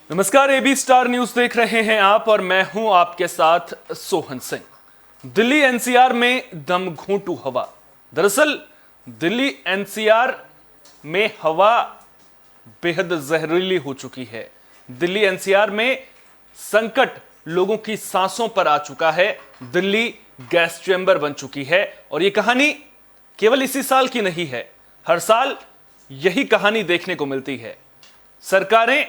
नमस्कार, AB star news देख रहे हैं आप और मैं हूं आपके साथ सोहन सिंह। दिल्ली एनसीआर में दम घोंटू हवा। दरअसल दिल्ली एनसीआर में हवा बेहद जहरीली हो चुकी है। दिल्ली एनसीआर में संकट लोगों की सांसों पर आ चुका है। दिल्ली गैस चैम्बर बन चुकी है और यह कहानी केवल इसी साल की नहीं है, हर साल यही कहानी देखने को मिलती है। सरकारें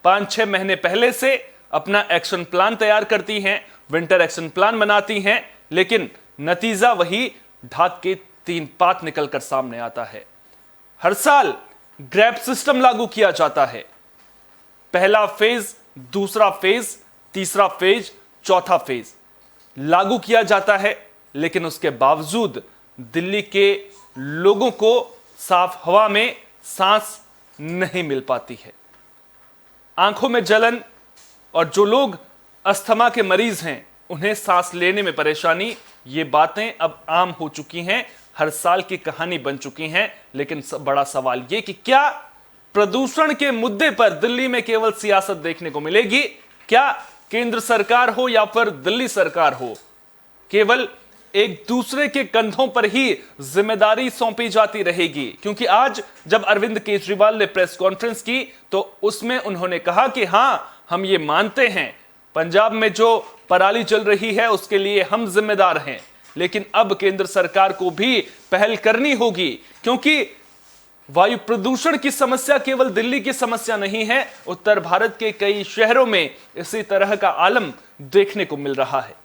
5-6 महीने पहले से अपना एक्शन प्लान तैयार करती हैं, विंटर एक्शन प्लान बनाती हैं, लेकिन नतीजा वही ढाक के 3 पात निकलकर सामने आता है। हर साल ग्रैब सिस्टम लागू किया जाता है। पहला फेज, दूसरा फेज, तीसरा फेज, चौथा फेज लागू किया जाता है, लेकिन उसके बावजूद दिल्ली के लोगों को साफ हवा में सांस नहीं मिल पाती है। आंखों में जलन और जो लोग अस्थमा के मरीज हैं उन्हें सांस लेने में परेशानी, ये बातें अब आम हो चुकी हैं, हर साल की कहानी बन चुकी हैं। लेकिन बड़ा सवाल ये कि क्या प्रदूषण के मुद्दे पर दिल्ली में केवल सियासत देखने को मिलेगी? क्या केंद्र सरकार हो या फिर दिल्ली सरकार हो, केवल एक दूसरे के कंधों पर ही जिम्मेदारी सौंपी जाती रहेगी? क्योंकि आज जब अरविंद केजरीवाल ने प्रेस कॉन्फ्रेंस की तो उसमें उन्होंने कहा कि हां, हम ये मानते हैं पंजाब में जो पराली जल रही है उसके लिए हम जिम्मेदार हैं, लेकिन अब केंद्र सरकार को भी पहल करनी होगी, क्योंकि वायु प्रदूषण की समस्या केवल दिल्ली की समस्या नहीं है। उत्तर भारत के कई शहरों में इसी तरह का आलम देखने को मिल रहा है।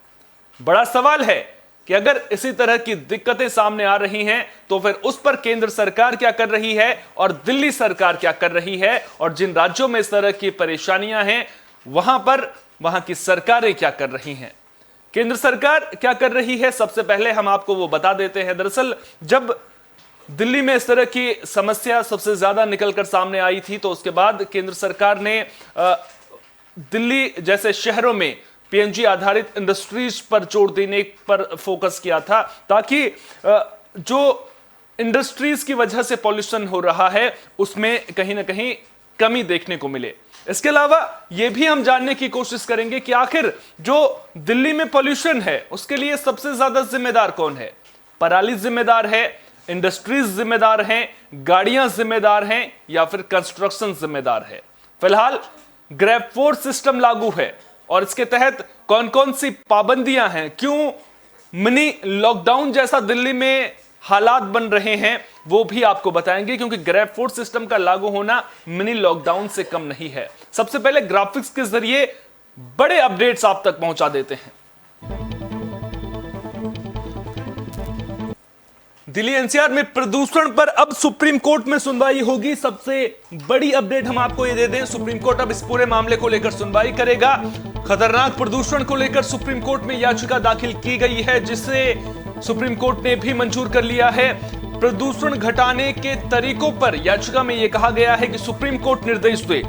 बड़ा सवाल है कि अगर इसी तरह की दिक्कतें सामने आ रही हैं तो फिर उस पर केंद्र सरकार क्या कर रही है और दिल्ली सरकार क्या कर रही है, और जिन राज्यों में इस तरह की परेशानियां हैं वहां की सरकारें क्या कर रही हैं, केंद्र सरकार क्या कर रही है। सबसे पहले हम आपको वो बता देते हैं। दरअसल जब दिल्ली में इस तरह की समस्या सबसे ज्यादा निकलकर सामने आई थी तो उसके बाद केंद्र सरकार ने दिल्ली जैसे शहरों में पीएनजी आधारित इंडस्ट्रीज पर जोर देने पर फोकस किया था, ताकि जो इंडस्ट्रीज की वजह से पॉल्यूशन हो रहा है उसमें कहीं ना कहीं कमी देखने को मिले। इसके अलावा यह भी हम जानने की कोशिश करेंगे कि आखिर जो दिल्ली में पॉल्यूशन है उसके लिए सबसे ज्यादा जिम्मेदार कौन है? पराली जिम्मेदार है, इंडस्ट्रीज जिम्मेदार हैं, गाड़ियां जिम्मेदार हैं, या फिर कंस्ट्रक्शन जिम्मेदार है? फिलहाल ग्रैब फोर्स सिस्टम लागू है और इसके तहत कौन कौन सी पाबंदियां हैं, क्यों मिनी लॉकडाउन जैसा दिल्ली में हालात बन रहे हैं, वो भी आपको बताएंगे, क्योंकि ग्रैब फोर्स सिस्टम का लागू होना मिनी लॉकडाउन से कम नहीं है। सबसे पहले ग्राफिक्स के जरिए बड़े अपडेट्स आप तक पहुंचा देते हैं। दिल्ली एनसीआर में प्रदूषण पर अब सुप्रीम कोर्ट में सुनवाई होगी। सबसे बड़ी अपडेट हम आपको ये दे दें, सुप्रीम कोर्ट अब इस पूरे मामले को लेकर सुनवाई करेगा। खतरनाक प्रदूषण को लेकर सुप्रीम कोर्ट में याचिका दाखिल की गई है, जिसे सुप्रीम कोर्ट ने भी मंजूर कर लिया है। प्रदूषण घटाने के तरीकों पर याचिका में यह कहा गया है कि सुप्रीम कोर्ट निर्देश दे।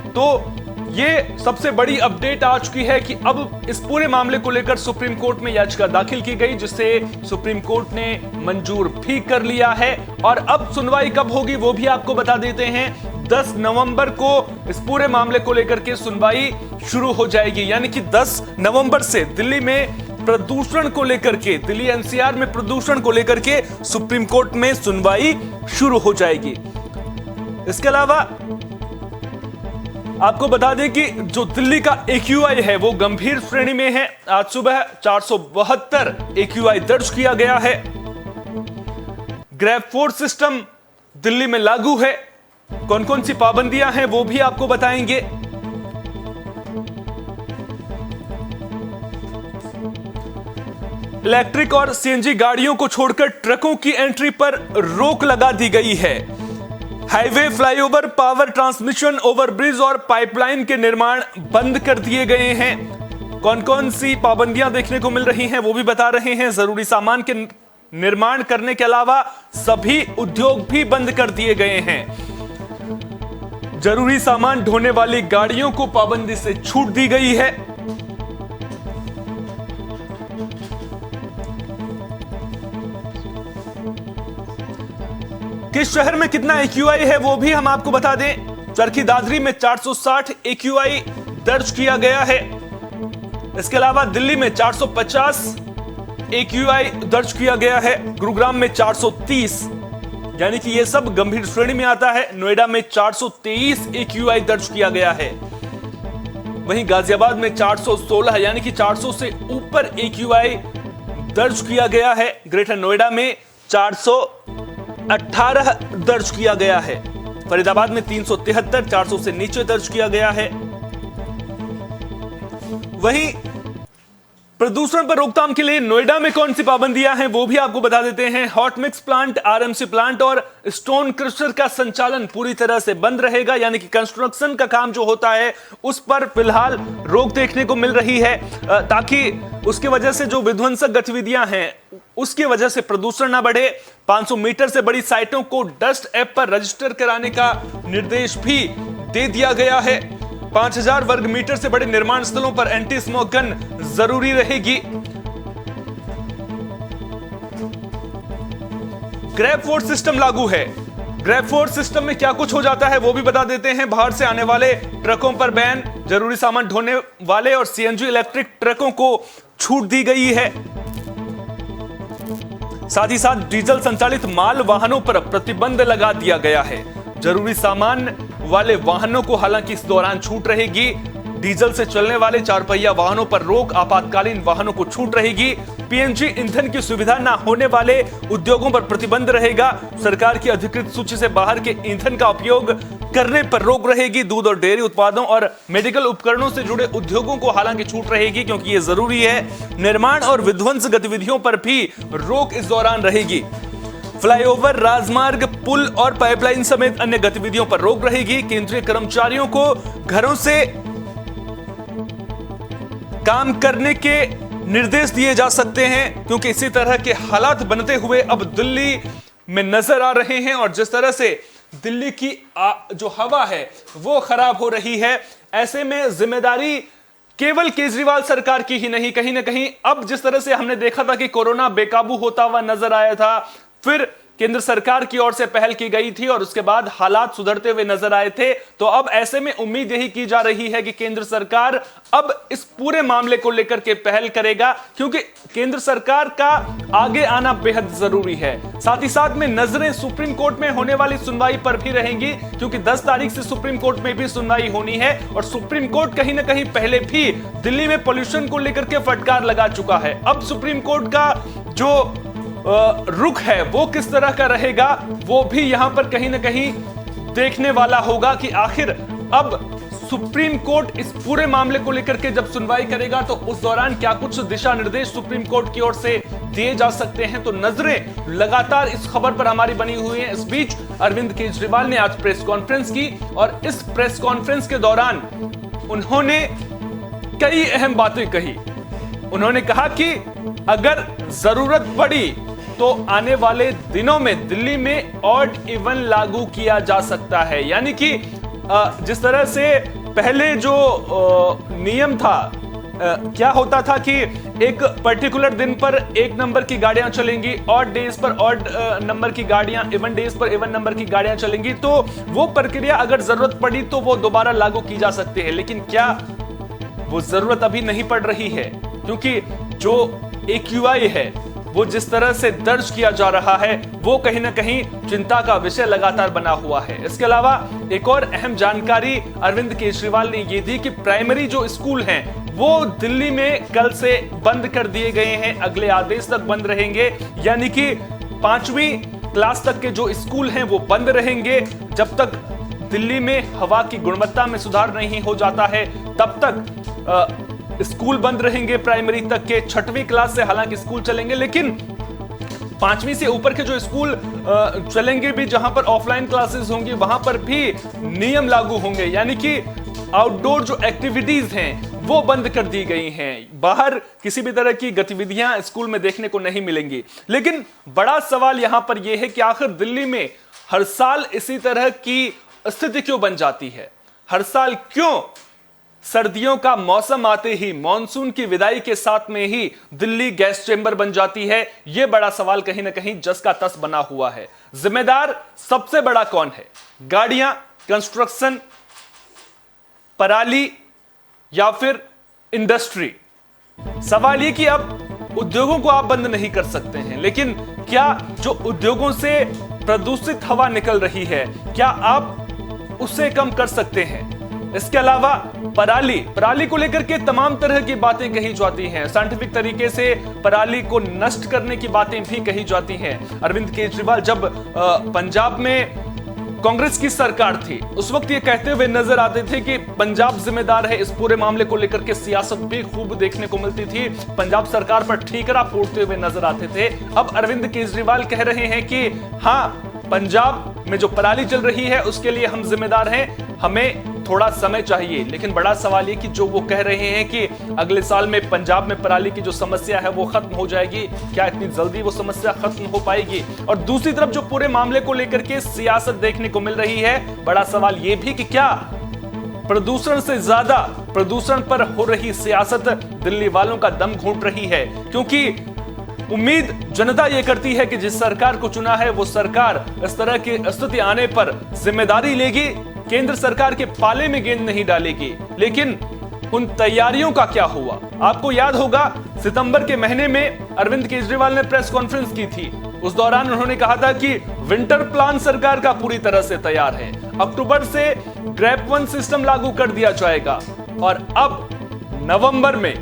तो ये सबसे बड़ी अपडेट आ चुकी है कि अब इस पूरे मामले को लेकर सुप्रीम कोर्ट में याचिका दाखिल की गई, जिसे सुप्रीम कोर्ट ने मंजूर भी कर लिया है। और अब सुनवाई कब होगी वो भी आपको बता देते हैं। 10 नवंबर को इस पूरे मामले को लेकर के सुनवाई शुरू हो जाएगी, यानी कि 10 नवंबर से दिल्ली में प्रदूषण को लेकर के, दिल्ली एनसीआर में प्रदूषण को लेकर के सुप्रीम कोर्ट में सुनवाई शुरू हो जाएगी। इसके अलावा आपको बता दें कि जो दिल्ली का AQI है वो गंभीर श्रेणी में है। आज सुबह 472 AQI दर्ज किया गया है। ग्रैब फोर्स सिस्टम दिल्ली में लागू है। कौन कौन सी पाबंदियां हैं वो भी आपको बताएंगे। इलेक्ट्रिक और सीएनजी गाड़ियों को छोड़कर ट्रकों की एंट्री पर रोक लगा दी गई है। Highway, flyover, power transmission, overbridge और पाइपलाइन के निर्माण बंद कर दिए गए हैं। कौन कौन सी पाबंदियां देखने को मिल रही हैं वो भी बता रहे हैं। जरूरी सामान के निर्माण करने के अलावा सभी उद्योग भी बंद कर दिए गए हैं। जरूरी सामान ढोने वाली गाड़ियों को पाबंदी से छूट दी गई है। किस शहर में कितना AQI है वो भी हम आपको बता दें। चरखी दादरी में 460 AQI दर्ज किया गया है। इसके अलावा दिल्ली में 450 AQI दर्ज किया गया है। गुरुग्राम में 430, यानी कि यह सब गंभीर श्रेणी में आता है। नोएडा में 423 AQI दर्ज किया गया है। वहीं गाजियाबाद में 416, यानी कि 400 से ऊपर AQI दर्ज किया गया है। ग्रेटर नोएडा में 418 दर्ज किया गया है। फरीदाबाद में 373, 400 से नीचे दर्ज किया गया है। वहीं प्रदूषण पर रोकथाम के लिए नोएडा में कौन सी पाबंदियां हैं वो भी आपको बता देते हैं। Hot mix plant, RMC plant और स्टोन क्रशर का संचालन पूरी तरह से बंद रहेगा, यानी कि कंस्ट्रक्शन का काम जो होता है उस पर फिलहाल रोक देखने को मिल रही है, ताकि उसकी वजह से जो विध्वंसक गतिविधियां हैं उसकी वजह से प्रदूषण ना बढ़े। 500 मीटर से बड़ी साइटों को डस्ट ऐप पर रजिस्टर कराने का निर्देश भी दे दिया गया है। 5000 वर्ग मीटर से बड़े निर्माण स्थलों पर एंटी स्मोक गन जरूरी रहेगी। ग्रैब फोर्स सिस्टम लागू है। ग्रैब फोर्स सिस्टम में क्या कुछ हो जाता है वो भी बता देते हैं। बाहर से आने वाले ट्रकों पर बैन, जरूरी सामान ढोने वाले और CNG इलेक्ट्रिक ट्रकों को छूट दी गई है। साथ ही साथ डीजल संचालित माल वाहनों पर प्रतिबंध लगा दिया गया है। जरूरी सामान वाले वाहनों को हालांकि इस दौरान छूट रहेगी। डीजल से चलने वाले 4 पहिया वाहनों पर रोक, आपातकालीन वाहनों को छूट रहेगी। PNG ईंधन की सुविधा न होने वाले उद्योगों पर प्रतिबंध रहेगा। सरकार की अधिकृत सूची से बाहर के ईंधन का उपयोग करने पर रोक रहेगी। दूध और डेयरी उत्पादों और मेडिकल उपकरणों से जुड़े उद्योगों को हालांकि छूट रहेगी, क्योंकि यह जरूरी है। निर्माण और विध्वंस गतिविधियों पर भी रोक इस दौरान रहेगी। फ्लाईओवर, राजमार्ग, पुल और पाइपलाइन समेत अन्य गतिविधियों पर रोक रहेगी। केंद्रीय कर्मचारियों को घरों से काम करने के निर्देश दिए जा सकते हैं, क्योंकि इसी तरह के हालात बनते हुए अब दिल्ली में नजर आ रहे हैं। और जिस तरह से दिल्ली की जो हवा है वो खराब हो रही है, ऐसे में जिम्मेदारी केवल केजरीवाल सरकार की ही नहीं, कहीं ना कहीं अब जिस तरह से हमने देखा था कि कोरोना बेकाबू होता हुआ नजर आया था, फिर केंद्र सरकार की ओर से पहल की गई थी और उसके बाद हालात सुधरते हुए नजर आए थे। तो अब ऐसे में उम्मीद यही की जा रही है कि केंद्र सरकार अब इस पूरे मामले को लेकर के पहल करेगा, क्योंकि केंद्र सरकार का आगे आना बेहद जरूरी है। साथ ही साथ में नजरें सुप्रीम कोर्ट में होने वाली सुनवाई पर भी रहेंगी, क्योंकि 10 तारीख से सुप्रीम कोर्ट में भी सुनवाई होनी है। और सुप्रीम कोर्ट कहीं ना कहीं पहले भी दिल्ली में पॉल्यूशन को लेकर के फटकार लगा चुका है। अब सुप्रीम कोर्ट का जो रुख है वो किस तरह का रहेगा वो भी यहां पर कहीं ना कहीं देखने वाला होगा कि आखिर अब सुप्रीम कोर्ट इस पूरे मामले को लेकर के जब सुनवाई करेगा तो उस दौरान क्या कुछ दिशा निर्देश सुप्रीम कोर्ट की ओर से दिए जा सकते हैं। तो नजरें लगातार इस खबर पर हमारी बनी हुई हैं। इस बीच अरविंद केजरीवाल ने आज प्रेस कॉन्फ्रेंस की और इस प्रेस कॉन्फ्रेंस के दौरान उन्होंने कई अहम बातें कही। उन्होंने कहा कि अगर जरूरत पड़ी तो आने वाले दिनों में दिल्ली में ऑड इवन लागू किया जा सकता है, यानी कि जिस तरह से पहले जो नियम था, क्या होता था कि एक पर्टिकुलर दिन पर एक नंबर की गाड़ियां चलेंगी, ऑड डेज पर ऑड नंबर की गाड़ियां, इवन डेज पर इवन नंबर की गाड़ियां चलेंगी, तो वो प्रक्रिया अगर जरूरत पड़ी तो वो दोबारा लागू की जा सकती है। लेकिन क्या वो जरूरत अभी नहीं पड़ रही है, क्योंकि जो AQI है वो जिस तरह से दर्ज किया जा रहा है वो कहीं ना कहीं चिंता का विषय लगातार बना हुआ है। इसके अलावा एक और अहम जानकारी अरविंद केजरीवाल ने ये दी कि प्राइमरी जो स्कूल हैं वो दिल्ली में कल से बंद कर दिए गए हैं, अगले आदेश तक बंद रहेंगे, यानी कि 5वीं क्लास तक के जो स्कूल हैं वो बंद रहेंगे। जब तक दिल्ली में हवा की गुणवत्ता में सुधार नहीं हो जाता है तब तक स्कूल बंद रहेंगे प्राइमरी तक के। 6वीं क्लास से हालांकि स्कूल चलेंगे, लेकिन 5वीं से ऊपर के जो स्कूल चलेंगे भी, जहां पर ऑफलाइन क्लासेस होंगी, वहां पर भी नियम लागू होंगे, यानी कि आउटडोर जो एक्टिविटीज हैं वो बंद कर दी गई हैं। बाहर किसी भी तरह की गतिविधियां स्कूल में देखने को नहीं मिलेंगी। लेकिन बड़ा सवाल यहां पर यह है कि आखिर दिल्ली में हर साल इसी तरह की स्थिति क्यों बन जाती है? हर साल क्यों सर्दियों का मौसम आते ही, मॉनसून की विदाई के साथ में ही दिल्ली गैस चेंबर बन जाती है? यह बड़ा सवाल कहीं ना कहीं जस का तस बना हुआ है। जिम्मेदार सबसे बड़ा कौन है? गाड़ियां कंस्ट्रक्शन, पराली या फिर इंडस्ट्री। सवाल ये कि अब उद्योगों को आप बंद नहीं कर सकते हैं, लेकिन क्या जो उद्योगों से प्रदूषित हवा निकल रही है, क्या आप उससे कम कर सकते हैं? इसके अलावा पराली को लेकर के तमाम तरह की बातें कही जाती हैं। साइंटिफिक तरीके से पराली को नष्ट करने की बातें भी कही जाती हैं। अरविंद केजरीवाल जब पंजाब में कांग्रेस की सरकार थी, उस वक्त ये कहते हुए नजर आते थे कि पंजाब जिम्मेदार है। इस पूरे मामले को लेकर के सियासत भी खूब देखने को मिलती थी। पंजाब सरकार पर ठीकरा फोड़ते हुए नजर आते थे। अब अरविंद केजरीवाल कह रहे हैं कि हाँ, पंजाब में जो पराली चल रही है उसके लिए हम जिम्मेदार हैं, हमें थोड़ा समय चाहिए। लेकिन बड़ा सवाल ये कि जो वो कह रहे हैं कि अगले साल में पंजाब में पराली की जो समस्या है वो खत्म हो जाएगी, क्या इतनी जल्दी वो समस्या खत्म हो पाएगी? और दूसरी तरफ जो पूरे मामले को लेकर के सियासत देखने को मिल रही है, बड़ा सवाल ये भी कि क्या प्रदूषण से ज्यादा प्रदूषण पर हो रही सियासत दिल्ली वालों का दम घूंट रही है? क्योंकि उम्मीद जनता यह करती है कि जिस सरकार को चुना है वो सरकार इस तरह की स्थिति आने पर जिम्मेदारी लेगी, केंद्र सरकार के पाले में गेंद नहीं डालेगी। लेकिन उन तैयारियों का क्या हुआ? आपको याद होगा सितंबर के महीने में अरविंद केजरीवाल ने प्रेस कॉन्फ्रेंस की थी। उस दौरान उन्होंने कहा था कि विंटर प्लान सरकार का पूरी तरह से तैयार है, अक्टूबर से ग्रैप 1 सिस्टम लागू कर दिया जाएगा और अब नवंबर में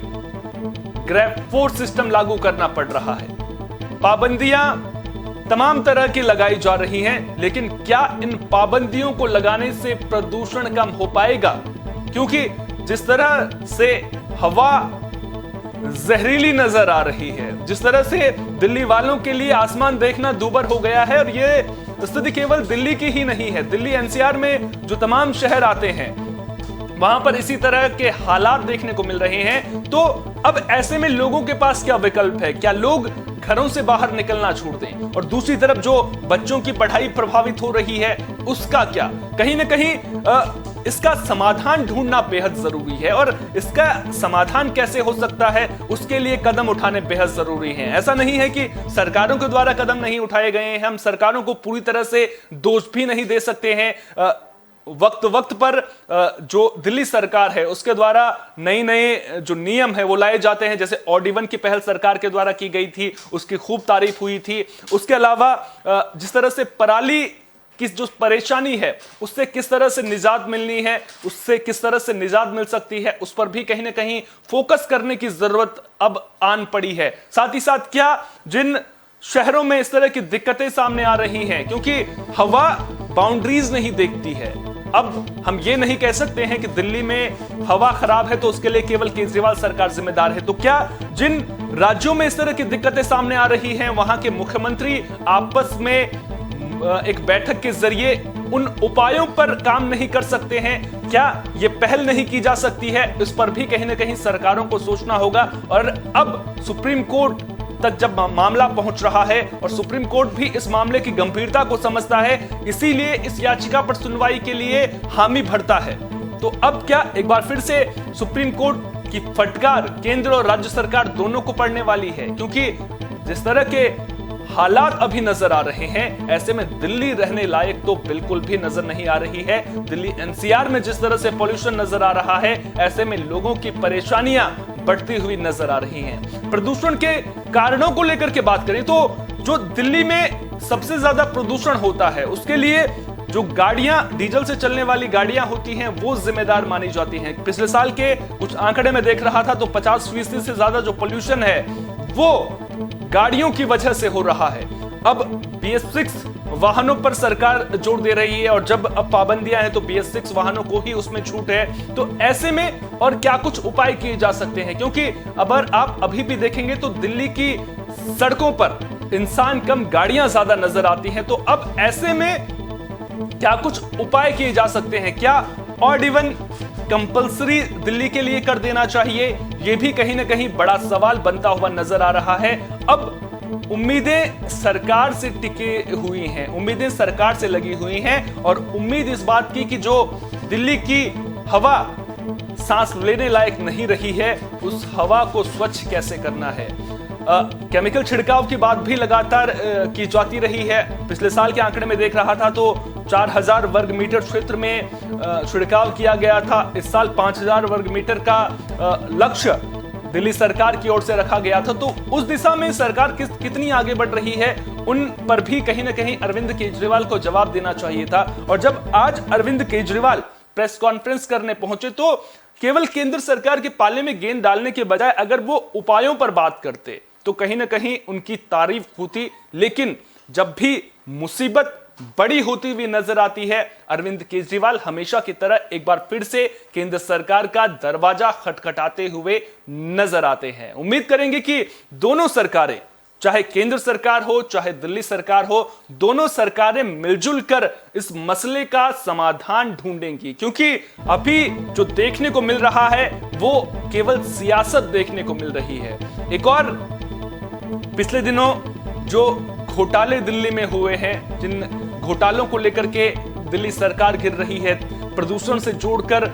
ग्रैप 4 सिस्टम लागू करना पड़ रहा है। पाबंदियां तमाम तरह की लगाई जा रही हैं, लेकिन क्या इन पाबंदियों को लगाने से प्रदूषण कम हो पाएगा? क्योंकि जिस तरह से हवा जहरीली नजर आ रही है, जिस तरह से दिल्ली वालों के लिए आसमान देखना दूभर हो गया है, और यह स्थिति केवल दिल्ली की ही नहीं है। दिल्ली एनसीआर में जो तमाम शहर आते हैं वहां पर इसी तरह के हालात देखने को मिल रहे हैं। तो अब ऐसे में लोगों के पास क्या विकल्प है? क्या लोग घरों से बाहर निकलना छोड़ दें? और दूसरी तरफ जो बच्चों की पढ़ाई प्रभावित हो रही है उसका क्या? कहीं ना कहीं इसका समाधान ढूंढना बेहद जरूरी है, और इसका समाधान कैसे हो सकता है उसके लिए कदम उठाने बेहद जरूरी हैं। ऐसा नहीं है कि सरकारों के द्वारा कदम नहीं उठाए गए हैं, हम सरकारों को पूरी तरह से दोष भी नहीं दे सकते हैं। वक्त पर जो दिल्ली सरकार है उसके द्वारा नए जो नियम है वो लाए जाते हैं, जैसे ऑड-इवन की पहल सरकार के द्वारा की गई थी, उसकी खूब तारीफ हुई थी। उसके अलावा जिस तरह से पराली की जो परेशानी है उससे किस तरह से निजात मिलनी है, उससे किस तरह से निजात मिल सकती है, उस पर भी कहीं ना कहीं फोकस करने की जरूरत अब आन पड़ी है। साथ ही साथ क्या जिन शहरों में इस तरह की दिक्कतें सामने आ रही हैं, क्योंकि हवा बाउंड्रीज नहीं देखती है। अब हम ये नहीं कह सकते हैं कि दिल्ली में हवा खराब है तो उसके लिए केवल केजरीवाल सरकार जिम्मेदार है। तो क्या जिन राज्यों में इस तरह की दिक्कतें सामने आ रही हैं वहां के मुख्यमंत्री आपस में एक बैठक के जरिए उन उपायों पर काम नहीं कर सकते हैं? क्या ये पहल नहीं की जा सकती है? इस पर भी कहीं ना कहीं सरकारों को सोचना होगा। और अब सुप्रीम कोर्ट तक जब मामला पहुंच रहा है और सुप्रीम कोर्ट भी इस मामले की गंभीरता को समझता है, इसीलिए इस याचिका पर सुनवाई के लिए हामी भरता है। तो अब क्या एक बार फिर से सुप्रीम कोर्ट की फटकार केंद्र और राज्य सरकार दोनों को पड़ने वाली है? क्योंकि जिस तरह के हालात अभी नजर आ रहे हैं, ऐसे में दिल्ली रहने लायक तो बिल्कुल भी नजर नहीं आ रही है। दिल्ली एनसीआर में जिस तरह से पॉल्यूशन नजर आ रहा है, ऐसे में लोगों की परेशानियां बढ़ती हुई नजर आ रही हैं। प्रदूषण के कारणों को लेकर के बात करें तो जो दिल्ली में सबसे ज्यादा प्रदूषण होता है उसके लिए जो गाड़ियां, डीजल से चलने वाली गाड़ियां होती हैं वो जिम्मेदार मानी जाती हैं। पिछले साल के कुछ आंकड़े में देख रहा था तो 50% से ज्यादा जो पोल्यूशन है वो गाड़ियों की वजह से हो रहा है। अब BS6 वाहनों पर सरकार जोर दे रही है, और जब अब पाबंदियां हैं तो BS6 वाहनों को ही उसमें छूट है। तो ऐसे में और क्या कुछ उपाय किए जा सकते हैं? क्योंकि अगर आप अभी भी देखेंगे तो दिल्ली की सड़कों पर इंसान कम, गाड़ियां ज्यादा नजर आती हैं। तो अब ऐसे में क्या कुछ उपाय किए जा सकते हैं? क्या ऑड-इवन कंपल्सरी दिल्ली के लिए कर देना चाहिए? यह भी कहीं ना कहीं बड़ा सवाल बनता हुआ नजर आ रहा है। अब उम्मीदें सरकार से टिकी हुई हैं, उम्मीदें सरकार से लगी हुई हैं, और उम्मीद इस बात की कि जो दिल्ली की हवा सांस लेने लायक नहीं रही है उस हवा को स्वच्छ कैसे करना है। केमिकल छिड़काव की बात भी लगातार की जाती रही है। पिछले साल के आंकड़े में देख रहा था तो 4000 वर्ग मीटर क्षेत्र में छिड़काव किया गया था। इस साल 5000 वर्ग मीटर का लक्ष्य दिल्ली सरकार की ओर से रखा गया था। तो उस दिशा में सरकार कितनी आगे बढ़ रही है, उन पर भी कहीं ना कहीं अरविंद केजरीवाल को जवाब देना चाहिए था। और जब आज अरविंद केजरीवाल प्रेस कॉन्फ्रेंस करने पहुंचे तो केवल केंद्र सरकार के पाले में गेंद डालने के बजाय अगर वो उपायों पर बात करते तो कहीं ना कहीं उनकी तारीफ होती। लेकिन जब भी मुसीबत बड़ी होती हुई नजर आती है, अरविंद केजरीवाल हमेशा की तरह एक बार फिर से केंद्र सरकार का दरवाजा खटखटाते हुए नजर आते हैं। उम्मीद करेंगे कि दोनों सरकारें, चाहे केंद्र सरकार हो चाहे दिल्ली सरकार हो, दोनों सरकारें मिलजुल कर इस मसले का समाधान ढूंढेंगी, क्योंकि अभी जो देखने को मिल रहा है वो केवल सियासत देखने को मिल रही है। एक और पिछले दिनों जो घोटाले दिल्ली में हुए हैं, जिन घोटालों को लेकर के दिल्ली सरकार घिर रही है, प्रदूषण से जोड़कर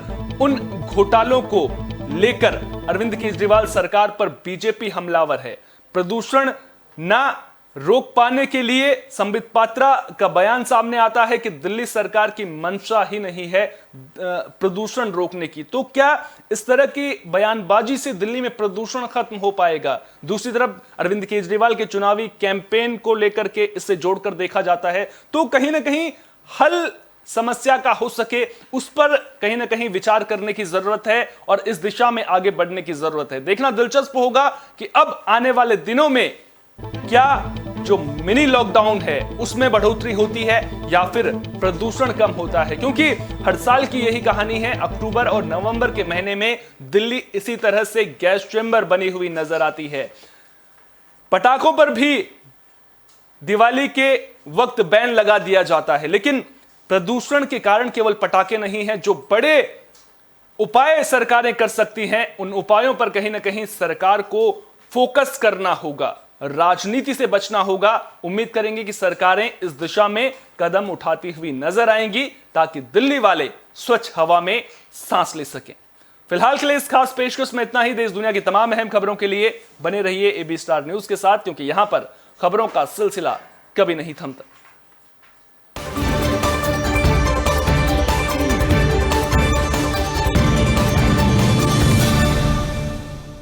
उन घोटालों को लेकर अरविंद केजरीवाल सरकार पर बीजेपी हमलावर है। प्रदूषण ना रोक पाने के लिए संबित पात्रा का बयान सामने आता है कि दिल्ली सरकार की मंशा ही नहीं है प्रदूषण रोकने की। तो क्या इस तरह की बयानबाजी से दिल्ली में प्रदूषण खत्म हो पाएगा? दूसरी तरफ अरविंद केजरीवाल के चुनावी कैंपेन को लेकर के इससे जोड़कर देखा जाता है तो कहीं ना कहीं हल समस्या का हो सके, उस पर कहीं ना कहीं विचार करने की जरूरत है और इस दिशा में आगे बढ़ने की जरूरत है। देखना दिलचस्प होगा कि अब आने वाले दिनों में क्या जो मिनी लॉकडाउन है उसमें बढ़ोतरी होती है या फिर प्रदूषण कम होता है, क्योंकि हर साल की यही कहानी है। अक्टूबर और नवंबर के महीने में दिल्ली इसी तरह से गैस चेंबर बनी हुई नजर आती है। पटाखों पर भी दिवाली के वक्त बैन लगा दिया जाता है, लेकिन प्रदूषण के कारण केवल पटाखे नहीं हैं, जो बड़े उपाय सरकारें कर सकती हैं उन उपायों पर कहीं ना कहीं सरकार को फोकस करना होगा, राजनीति से बचना होगा। उम्मीद करेंगे कि सरकारें इस दिशा में कदम उठाती हुई नजर आएंगी ताकि दिल्ली वाले स्वच्छ हवा में सांस ले सकें। फिलहाल के लिए इस खास पेशकश में इतना ही। देश दुनिया की तमाम अहम खबरों के लिए बने रहिए AB स्टार न्यूज के साथ, क्योंकि यहां पर खबरों का सिलसिला कभी नहीं थमता।